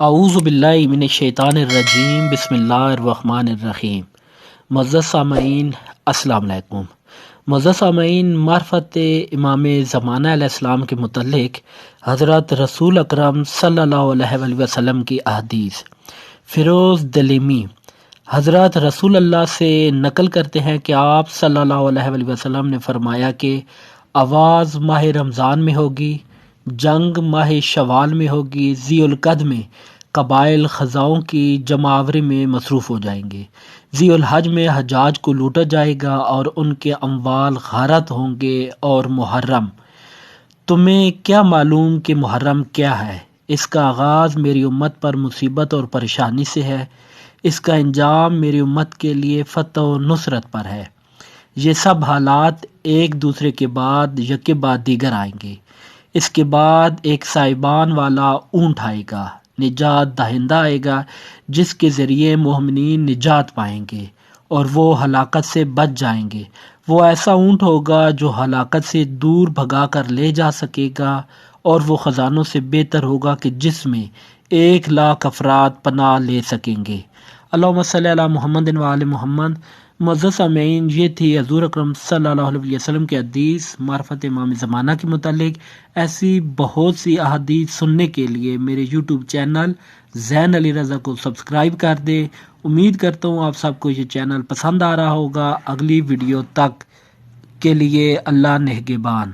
اعوذ باللہ من الشیطان الرجیم، بسم اللہ الرحمن الرحیم۔ معزز سامعین، السلام علیکم۔ معزز سامعین، معرفت امام زمانہ علیہ السلام کے متعلق حضرت رسول اکرم صلی اللہ علیہ وآلہ وسلم کی احادیث۔ فیروز دلیمی حضرت رسول اللہ سے نقل کرتے ہیں کہ آپ صلی اللہ علیہ وآلہ وسلم نے فرمایا کہ آواز ماہ رمضان میں ہوگی، جنگ ماہ شوال میں ہوگی، ذی القعدہ میں قبائل خزاؤں کی جمع آوری میں مصروف ہو جائیں گے، ذی الحج میں حجاج کو لوٹا جائے گا اور ان کے اموال غارت ہوں گے، اور محرم، تمہیں کیا معلوم کہ محرم کیا ہے؟ اس کا آغاز میری امت پر مصیبت اور پریشانی سے ہے، اس کا انجام میری امت کے لیے فتح و نصرت پر ہے۔ یہ سب حالات ایک دوسرے کے بعد یکے بعد دیگر آئیں گے۔ اس کے بعد ایک سائبان والا اونٹ آئے گا، نجات دہندہ آئے گا، جس کے ذریعے مومنین نجات پائیں گے اور وہ ہلاکت سے بچ جائیں گے۔ وہ ایسا اونٹ ہوگا جو ہلاکت سے دور بھگا کر لے جا سکے گا، اور وہ خزانوں سے بہتر ہوگا کہ جس میں 1,00,000 افراد پناہ لے سکیں گے۔ اللہم صلی علی محمد و آل محمد۔ معزز سامعین، یہ تھی حضور اکرم صلی اللہ علیہ وسلم کی حدیث معرفت امام زمانہ کے متعلق۔ ایسی بہت سی احادیث سننے کے لیے میرے یوٹیوب چینل زین علی رضا کو سبسکرائب کر دیں۔ امید کرتا ہوں آپ سب کو یہ چینل پسند آ رہا ہوگا۔ اگلی ویڈیو تک کے لیے اللہ نگہبان۔